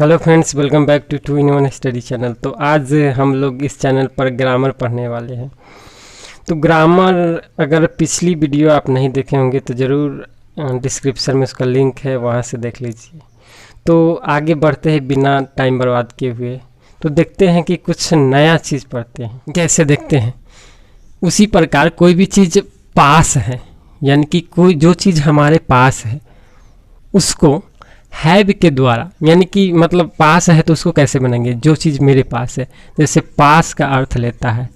Hello friends, welcome back to 2-in-1 study channel. तो आज हम लोग इस चैनल पर ग्रामर पढ़ने वाले हैं। तो ग्रामर अगर पिछली वीडियो आप नहीं देखे होंगे तो ज़रूर डिस्क्रिप्शन में उसका लिंक है, वहाँ से देख लीजिए। तो आगे बढ़ते हैं बिना टाइम बर्बाद किए हुए। तो देखते हैं कि कुछ नया चीज़ पढ़ते हैं। कैसे देखते हैं, उसी प्रकार कोई भी चीज़ पास है, यानी कि कोई जो चीज़ हमारे पास है उसको हैव के द्वारा, यानी कि मतलब पास है तो उसको कैसे बनाएंगे, जो चीज़ मेरे पास है। जैसे पास का अर्थ लेता है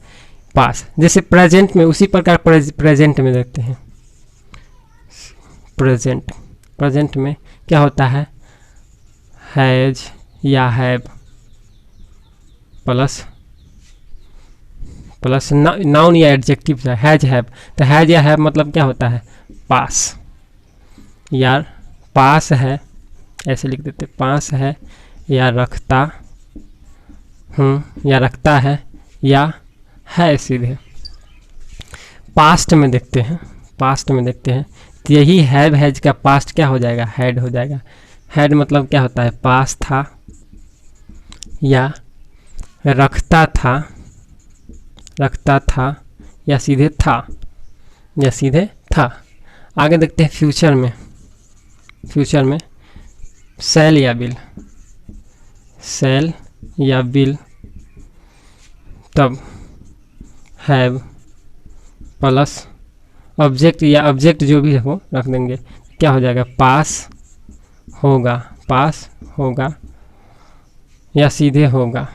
पास, जैसे प्रेजेंट में, उसी प्रकार प्रेजेंट में देखते हैं। प्रेजेंट में क्या होता है, हैज या हैव प्लस नाउन या एडजेक्टिव है, हैज हैव। तो हैज या हैव मतलब क्या होता है, पास। यार पास है ऐसे लिख देते, पास है, या रखता हूँ, या रखता है, या है सीधे। पास्ट में देखते हैं, तो यही हैव हैज का पास्ट क्या हो जाएगा, हैड हो जाएगा। हैड मतलब क्या होता है, पास था, या रखता या सीधे था, आगे देखते हैं फ्यूचर में सेल या बिल, तब हैव प्लस ऑब्जेक्ट या ऑब्जेक्ट जो भी हो रख देंगे, क्या हो जाएगा, पास होगा या सीधे होगा,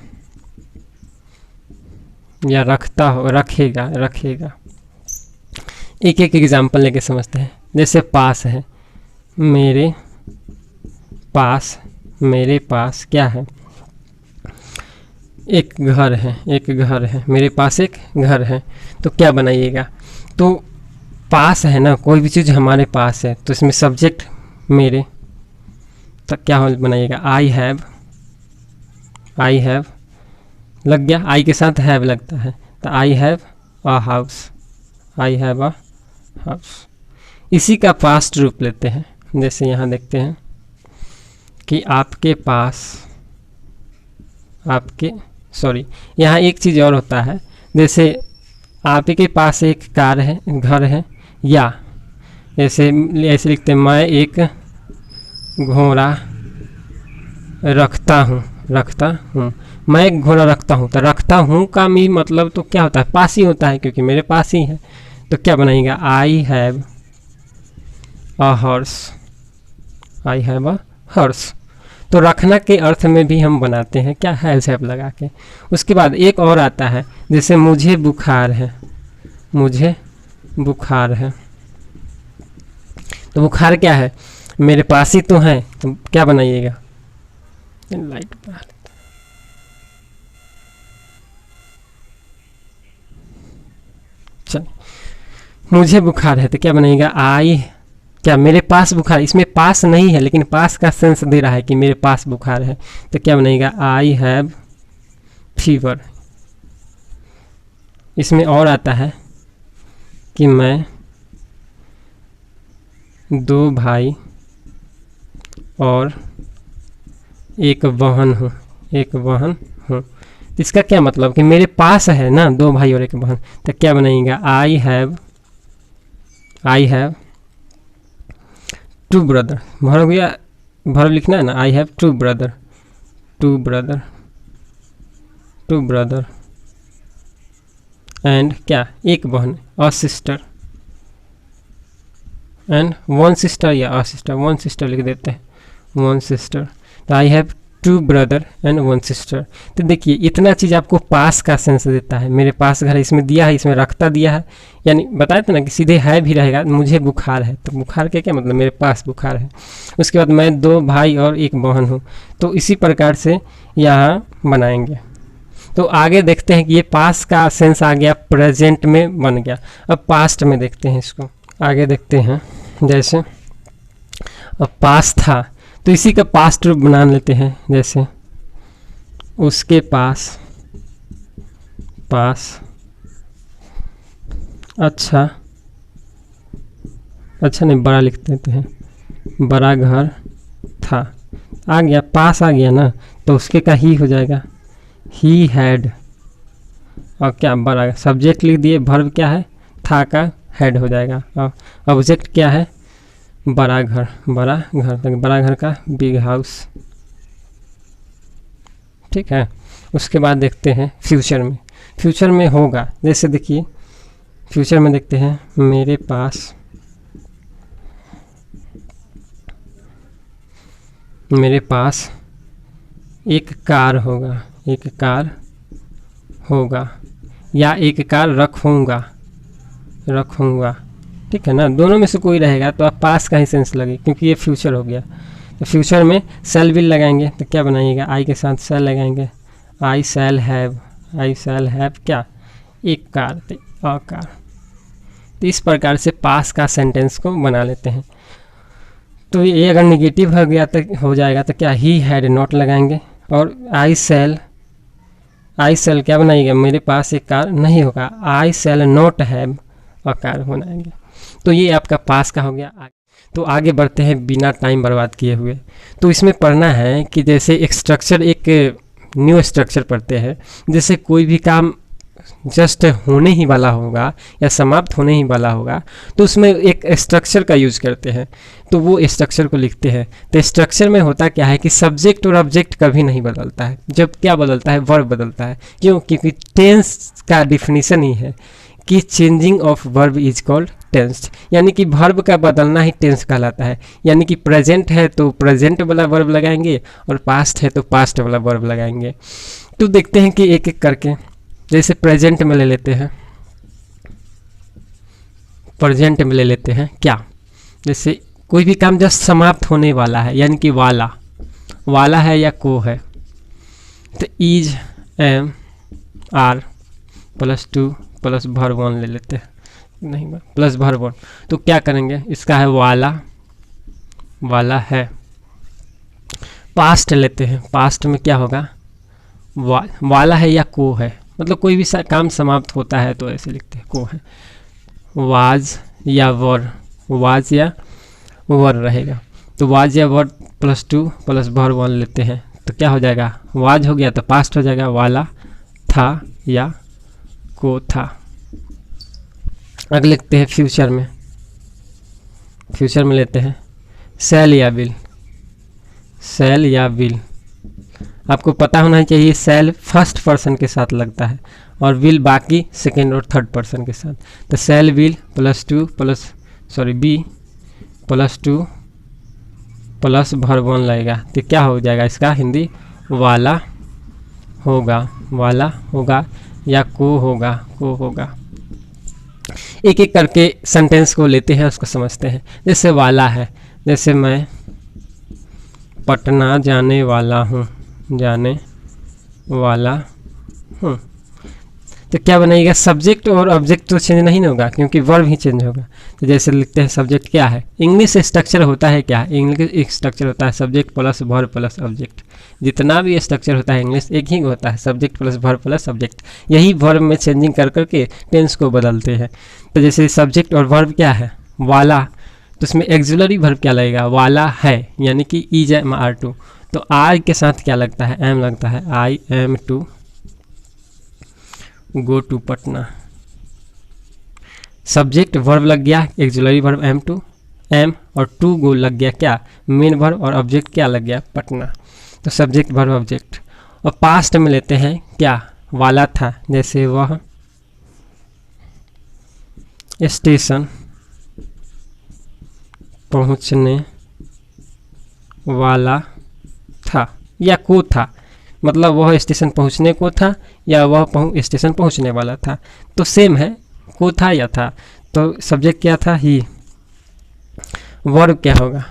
या रखेगा। एक एक एग्जाम्पल लेके समझते हैं। जैसे पास है, मेरे पास क्या है, एक घर है, मेरे पास एक घर है। तो क्या बनाइएगा, तो पास है ना, कोई भी चीज़ हमारे पास है तो इसमें सब्जेक्ट मेरे, तो क्या बनाइएगा, आई हैव लग गया, आई के साथ हैव लगता है, तो आई हैव अ हाउस। इसी का पास्ट रूप लेते हैं। जैसे यहाँ देखते हैं कि यहाँ एक चीज़ और होता है। जैसे आपके पास एक कार है, घर है, या ऐसे लिखते हैं, मैं एक घोड़ा रखता हूँ, मैं एक घोड़ा रखता हूँ। तो रखता हूँ का भी मतलब तो क्या होता है, पास ही होता है, क्योंकि मेरे पास ही है। तो क्या बनाएगा, आई हैव अ हॉर्स। तो रखना के अर्थ में भी हम बनाते हैं क्या, हैव लगा के। उसके बाद एक और आता है, जैसे मुझे बुखार है। तो बुखार क्या है, मेरे पास ही तो है। तो क्या बनाइएगा, लाइट बढ़ा लेते, चल मुझे बुखार है, तो क्या बनाइएगा, क्या मेरे पास बुखार, इसमें पास नहीं है लेकिन पास का सेंस दे रहा है कि मेरे पास बुखार है। तो क्या बनेगा, आई हैव फीवर। इसमें और आता है कि मैं 2 भाई और एक बहन हूँ। इसका क्या मतलब कि मेरे पास है ना 2 भाई और एक बहन। तो क्या बनेगा, आई हैव 2 ब्रदर। भर लिखना है ना, आई हैव 2 ब्रदर एंड क्या, एक बहन, अ सिस्टर एंड 1 सिस्टर, या अ सिस्टर, 1 सिस्टर लिख देते हैं, 1 सिस्टर। तो I have 2 brother and 1 sister. तो देखिए इतना चीज़ आपको पास का सेंस देता है। मेरे पास घर, इसमें दिया है, इसमें रखता दिया है, यानी बताए थे ना कि सीधे है भी रहेगा। मुझे बुखार है, तो बुखार के क्या मतलब, मेरे पास बुखार है। उसके बाद मैं 2 भाई और एक बहन हूँ। तो इसी प्रकार से यहाँ बनाएंगे। तो आगे देखते हैं कि ये पास का सेंस आ गया, प्रेजेंट में बन गया। अब पास्ट में देखते हैं इसको, आगे देखते हैं। जैसे अब पास था, तो इसी का पास्ट रूप बना लेते हैं। जैसे उसके पास अच्छा नहीं, बड़ा लिख देते हैं, बड़ा घर था। आ गया, पास आ गया ना, तो उसके का ही हो जाएगा, ही हैड। और क्या बड़ा, सब्जेक्ट लिख दिए, वर्ब क्या है, था का हेड हो जाएगा। और ऑब्जेक्ट क्या है, बड़ा घर, बड़ा घर, तो बड़ा घर का बिग हाउस। ठीक है। उसके बाद देखते हैं फ्यूचर में, फ्यूचर में होगा, जैसे देखिए फ्यूचर में देखते हैं, मेरे पास एक कार होगा, एक कार होगा, या एक कार रखूँगा, ठीक है ना, दोनों में से कोई रहेगा तो आप पास का ही सेंस लगे, क्योंकि ये फ्यूचर हो गया। तो फ्यूचर में सेल विल लगाएंगे, तो क्या बनाइएगा, आई के साथ सेल लगाएंगे, आई शैल हैव क्या, एक कार, अ कार। तो इस प्रकार से पास का सेंटेंस को बना लेते हैं। तो ये अगर निगेटिव हो गया तो हो जाएगा, तो क्या, ही हैड नॉट लगाएंगे, और आई सेल क्या बनाइएगा, मेरे पास एक कार नहीं होगा, I shall not have a car बनाएंगे। तो ये आपका पास का हो गया। तो आगे बढ़ते हैं बिना टाइम बर्बाद किए हुए। तो इसमें पढ़ना है कि जैसे एक स्ट्रक्चर, एक न्यू स्ट्रक्चर पढ़ते हैं, जैसे कोई भी काम जस्ट होने ही वाला होगा या समाप्त होने ही वाला होगा, तो उसमें एक स्ट्रक्चर का यूज करते हैं, तो वो स्ट्रक्चर को लिखते हैं। तो स्ट्रक्चर में होता क्या है कि सब्जेक्ट और ऑब्जेक्ट कभी नहीं बदलता है, जब क्या बदलता है, वर्ब बदलता है। क्यों? क्योंकि टेंस का डिफिनीशन ही है कि changing of verb is called tense, यानी कि वर्ब का बदलना ही टेंस कहलाता है। यानी कि प्रेजेंट है तो प्रेजेंट वाला वर्ब लगाएंगे, और पास्ट है तो पास्ट वाला वर्ब लगाएंगे। तो देखते हैं कि एक एक करके, जैसे प्रेजेंट में ले लेते हैं, क्या, जैसे कोई भी काम जस्ट समाप्त होने वाला है, यानी कि वाला है या को है, तो is, am, are +2 plus verb 1 ले लेते हैं, नहीं प्लस वर्ब 1, तो क्या करेंगे, इसका है वाला है। पास्ट लेते हैं, पास्ट में क्या होगा, वाला है या को है, मतलब कोई भी काम समाप्त होता है तो ऐसे लिखते हैं, को है। वाज या वर रहेगा, तो वाज या वर +2 प्लस वर्ब 1 लेते हैं, तो क्या हो जाएगा, वाज हो गया तो पास्ट हो जाएगा, वाला था या को था। अगले लिखते हैं फ्यूचर में लेते हैं सेल या विल। आपको पता होना चाहिए सेल फर्स्ट पर्सन के साथ लगता है और विल बाकी सेकेंड और थर्ड पर्सन के साथ। तो shall will +2 be +2 plus verb 1 लगेगा, तो क्या हो जाएगा इसका हिंदी, वाला होगा या को होगा। एक एक करके सेंटेंस को लेते हैं, उसको समझते हैं। जैसे वाला है, जैसे मैं पटना जाने वाला हूँ, तो क्या बनाएगा, सब्जेक्ट और ऑब्जेक्ट तो चेंज नहीं होगा क्योंकि वर्ब ही चेंज होगा। तो जैसे लिखते हैं सब्जेक्ट क्या है, इंग्लिश स्ट्रक्चर होता है क्या, इंग्लिश स्ट्रक्चर होता है subject plus verb plus object. जितना भी स्ट्रक्चर होता है इंग्लिश एक ही होता है, subject plus verb plus object. यही वर्ब में चेंजिंग कर करके टेंस को बदलते हैं। तो जैसे सब्जेक्ट और वर्ब क्या है, वाला, तो उसमें एक्सिलरी वर्ब क्या लगेगा, वाला है, यानी कि इज एम आर टू। तो आई के साथ क्या लगता है, एम लगता है, I am to go to Patna. Subject verb लग गया, auxiliary verb am to, am और टू गो लग गया क्या, मेन वर्ब, और ऑब्जेक्ट क्या लग गया, पटना। तो सब्जेक्ट वर्ब ऑब्जेक्ट। और पास्ट में लेते हैं क्या, वाला था, जैसे वह स्टेशन पहुंचने वाला था या को था, मतलब वह स्टेशन पहुंचने को था या वह स्टेशन पहुंचने वाला था, तो सेम है, को था या था। तो सब्जेक्ट क्या था, ही। वर्ब क्या होगा,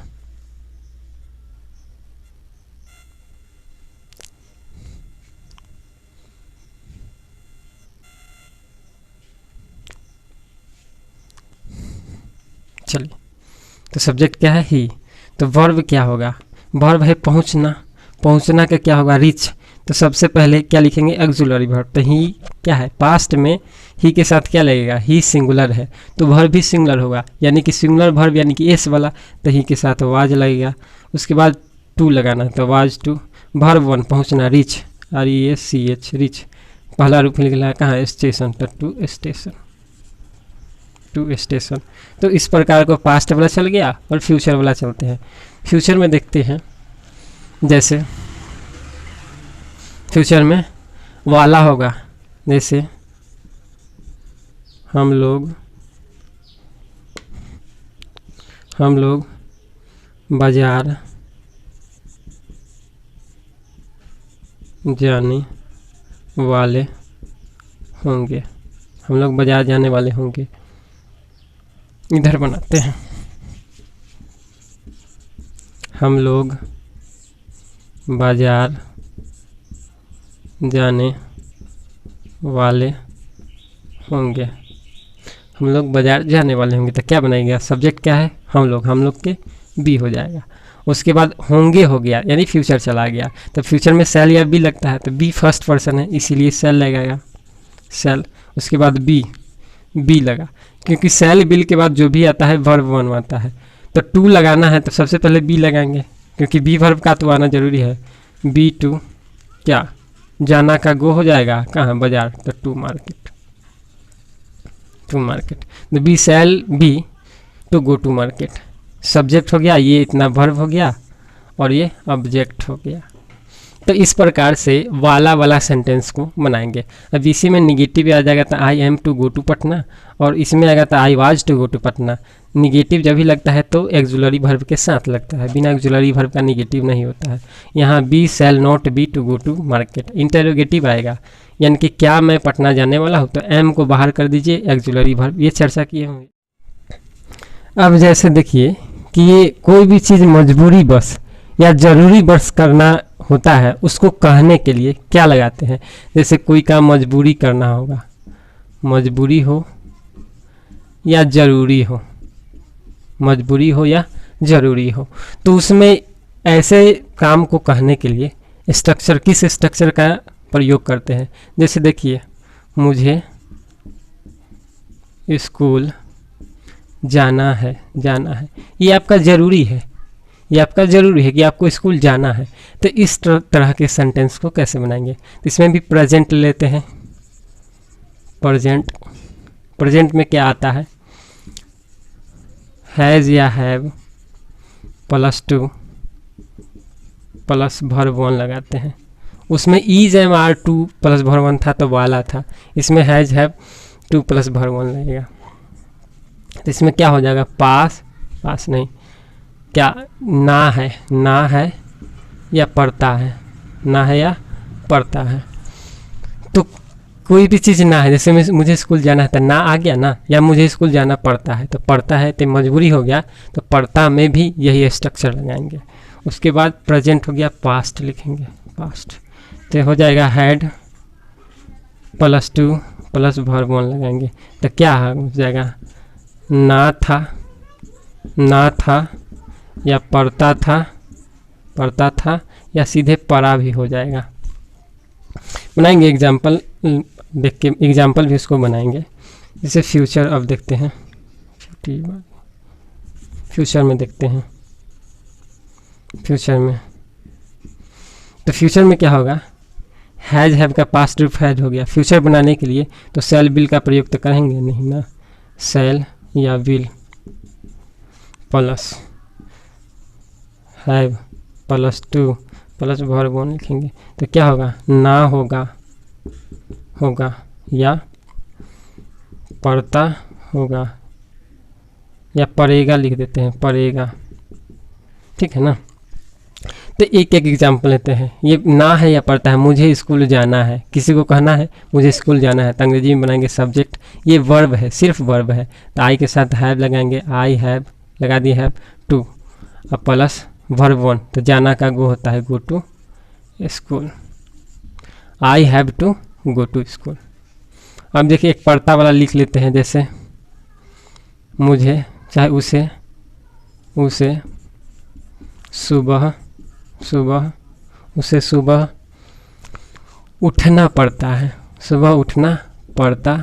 चलिए, तो सब्जेक्ट क्या है, ही। तो वर्ब क्या होगा, वर्ब है पहुंचना का क्या होगा, रीच। तो सबसे पहले क्या लिखेंगे, ऑक्सिलरी वर्ब। तो ही क्या है, पास्ट में ही के साथ क्या लगेगा, ही सिंगुलर है तो वर्ब भी सिंगुलर होगा, यानी कि सिंगुलर वर्ब यानी कि एस वाला, तो ही के साथ वाज लगेगा। उसके बाद टू लगाना है, तो वाज टू वर्ब 1 पहुंचना, रीच REACH रीच, पहला रूप लिख है कहाँ, स्टेशन, तो टू स्टेशन, टू स्टेशन। तो इस प्रकार को पास्ट वाला चल गया और फ्यूचर वाला चलते हैं। फ्यूचर में देखते हैं, जैसे फ्यूचर में वाला होगा, जैसे हम लोग बाजार जाने वाले होंगे, हम लोग बाजार जाने वाले होंगे। इधर बनाते हैं, हम लोग बाजार जाने वाले होंगे, हम लोग बाजार जाने वाले होंगे। तो क्या बनाएगा, सब्जेक्ट क्या है, हम लोग के बी हो जाएगा। उसके बाद होंगे हो गया, यानी फ्यूचर चला गया, तो फ्यूचर में सेल या बी लगता है, तो बी फर्स्ट पर्सन है इसीलिए सेल लगेगा, सेल। उसके बाद बी लगा, क्योंकि सेल बिल के बाद जो भी आता है वर्ब 1 आता है, तो टू लगाना है तो सबसे पहले बी लगाएंगे, क्योंकि बी वर्ब का तो आना जरूरी है। बी टू क्या, जाना का गो हो जाएगा कहाँ, बाजार, तो टू मार्केट, तो we shall be to go to market, subject हो गया, ये इतना वर्ब हो गया और ये ऑब्जेक्ट हो गया। तो इस प्रकार से वाला सेंटेंस को बनाएंगे। अब इसी में निगेटिव आ जाएगा तो I am to go to Patna, और इसमें आएगा तो I was to go to Patna. Negative जब भी लगता है तो एक्जुलरी वर्ब के साथ लगता है, बिना एक्जुलरी वर्ब का निगेटिव नहीं होता है। यहाँ we shall not be to go to market, interrogative आएगा, यानी कि क्या मैं पटना जाने वाला हूँ, तो एम को बाहर कर दीजिए, एक्जुलरी वर्ब, ये चर्चा किए होंगे। अब जैसे देखिए कि ये कोई भी चीज़ मजबूरी बस या ज़रूरी बस करना होता है, उसको कहने के लिए क्या लगाते हैं। जैसे कोई काम मजबूरी करना होगा, मजबूरी हो या ज़रूरी हो, मजबूरी हो या ज़रूरी हो, तो उसमें ऐसे काम को कहने के लिए स्ट्रक्चर, किस स्ट्रक्चर का प्रयोग करते हैं। जैसे देखिए, मुझे स्कूल जाना है, ये आपका ज़रूरी है, ये आपका ज़रूरी है कि आपको स्कूल जाना है। तो इस तरह के सेंटेंस को कैसे बनाएंगे, तो इसमें भी प्रेजेंट लेते हैं। प्रेजेंट में क्या आता है, हैज़ या have plus to plus verb 1 लगाते हैं। उसमें is am are to plus verb 1 था तो वाला था, इसमें has have to plus verb 1 लगेगा। तो इसमें क्या हो जाएगा, पास नहीं, क्या ना है या पढ़ता है, ना है या पढ़ता है। तो कोई भी चीज़ ना है, जैसे मुझे स्कूल जाना है तो ना आ गया ना, या मुझे स्कूल जाना पड़ता है, तो पढ़ता है तो मजबूरी हो गया, तो पढ़ता में भी यही स्ट्रक्चर लगाएंगे। उसके बाद प्रेजेंट हो गया, पास्ट लिखेंगे, पास्ट, तो हो जाएगा had plus to plus verb 1 लगाएंगे, तो क्या हो जाएगा, ना था या पढ़ता था या सीधे पढ़ा भी हो जाएगा। बनाएंगे एग्जाम्पल, देख के एग्जाम्पल भी उसको बनाएंगे। जैसे फ्यूचर, अब देखते हैं फ्यूचर में देखते हैं, फ्यूचर में तो फ्यूचर में क्या होगा, हैज हैव का पास्ट रूप हैड हो गया। फ्यूचर बनाने के लिए तो सेल बिल का प्रयोग तो करेंगे नहीं ना, सेल या will plus have plus to plus verb 1 लिखेंगे, तो क्या होगा, ना होगा या पढ़ता होगा या पढ़ेगा लिख देते हैं, पढ़ेगा, ठीक है ना। तो एक एग्जाम्पल लेते हैं, ये ना है या पढ़ता है, मुझे स्कूल जाना है, किसी को कहना है मुझे स्कूल जाना है, तो अंग्रेजी में बनाएंगे सब्जेक्ट, ये वर्ब है, सिर्फ वर्ब है, तो आई के साथ हैव लगाएंगे, आई हैव लगा दिए, हैव टू और प्लस वर्ब 1, तो जाना का गो होता है, go to school, I have to go to school. अब देखिए एक पढ़ता वाला लिख लेते हैं, जैसे मुझे चाहे उसे सुबह उठना पड़ता है, सुबह उठना पड़ता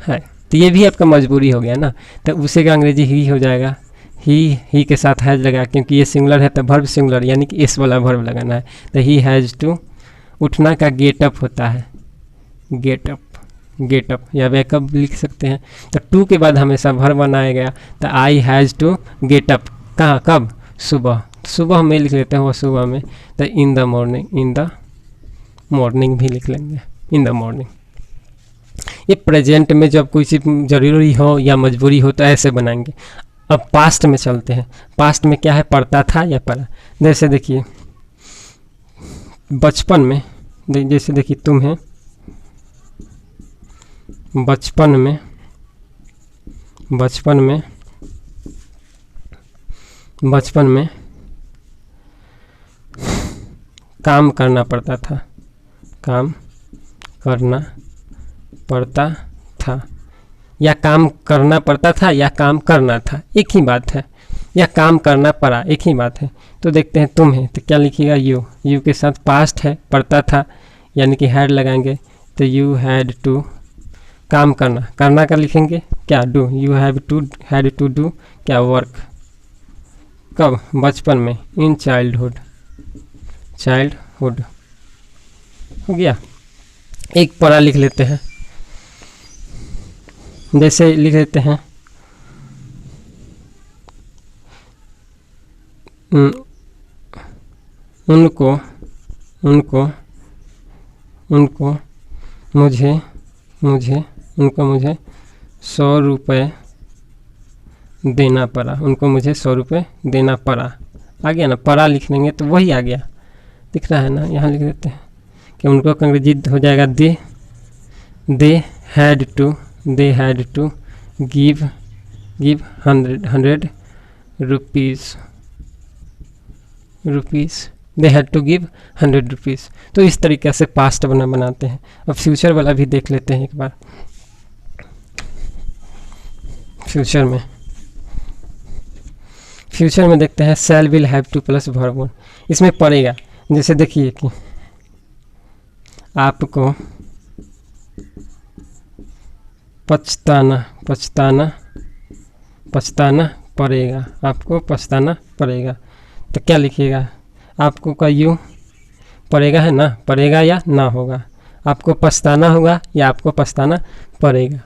है, तो ये भी आपका मजबूरी हो गया ना, तो उसे का अंग्रेजी ही हो जाएगा, ही के साथ हैज लगा, क्योंकि ये सिंगुलर है तो वर्ब सिंगुलर यानी कि एस वाला वर्ब लगाना है। तो ही हैज़ टू, उठना का गेट अप होता है, गेट अप या वेकअप लिख सकते हैं। तो टू के बाद हमेशा वर्ब बनाया गया, तो I has to get up, कहाँ, कब, सुबह में लिख लेते हैं, वो सुबह में। तो इन द मॉर्निंग भी लिख लेंगे, इन द मॉर्निंग। ये प्रेजेंट में जब कोई चीज़ जरूरी हो या मजबूरी हो तो ऐसे बनाएंगे। अब पास्ट में चलते हैं। पास्ट में क्या है, पढ़ता था या पढ़ा। जैसे देखिए बचपन में, जैसे देखिए तुम्हें बचपन में काम करना पड़ता था, काम करना पड़ता था, या काम करना पड़ता था या काम करना था, एक ही बात है, या काम करना पड़ा, एक ही बात है। तो देखते हैं तुम्हें, तो क्या लिखिएगा, यू के साथ पास्ट है, पढ़ता था यानी कि हैड लगाएंगे। तो यू हैड टू, काम करना का लिखेंगे क्या, do, you had to do क्या, वर्क, कब, बचपन में, इन चाइल्डहुड हो गया। एक पढ़ा लिख लेते हैं, जैसे लिख लेते हैं उनको मुझे 100 रुपये देना पड़ा, उनको मुझे 100 रुपये देना पड़ा। आ गया ना, पड़ा लिख लेंगे तो वही आ गया, दिख रहा है ना। यहाँ लिख देते हैं कि उनको अंग्रेजी हो जाएगा they had to give 100 rupees, they had to give 100 rupees. तो इस तरीके से पास्ट बनाते हैं। अब फ्यूचर वाला भी देख लेते हैं एक बार। फ्यूचर में देखते हैं शैल will have to plus verb 1, इसमें पड़ेगा। जैसे देखिए कि आपको पछताना पड़ेगा, आपको पछताना पड़ेगा। तो क्या लिखिएगा, आपको का यू पड़ेगा है ना, पड़ेगा या ना होगा, आपको पछताना होगा या आपको पछताना पड़ेगा।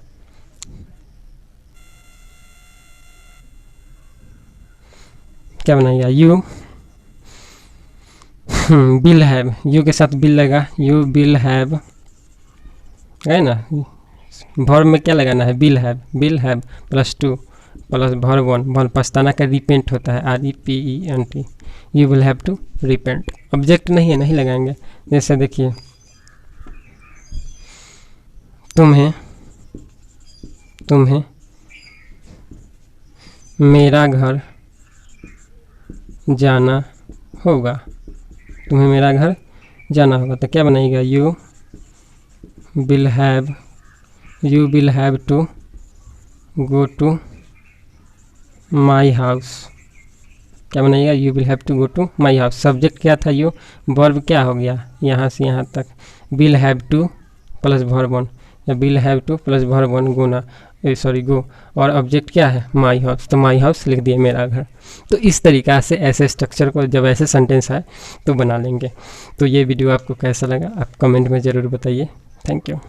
क्या बनाइएगा, यू विल हैव, यू के साथ बिल लगा, यू विल हैव है ना, वर्ब में क्या लगाना है, will have plus 2 plus verb 1 पछताना का रिपेंट होता है, REPENT, you will have to repent. Object नहीं है, नहीं लगाएंगे। जैसे देखिए तुम्हें मेरा घर जाना होगा, तुम्हें मेरा घर जाना होगा। तो क्या बनाएगा, you will have to go to my house. क्या बनाइएगा, you will have to go to my house. Subject क्या था, यू, वर्ब क्या हो गया, यहाँ से यहाँ तक, will have to plus verb 1 या will have to plus verb 1 गो, और ऑब्जेक्ट क्या है, माई हाउस। तो माई हाउस लिख दिए, मेरा घर। तो इस तरीक़ा से ऐसे स्ट्रक्चर को जब ऐसे सेंटेंस आए तो बना लेंगे। तो ये वीडियो आपको कैसा लगा आप कमेंट में ज़रूर बताइए। Thank you.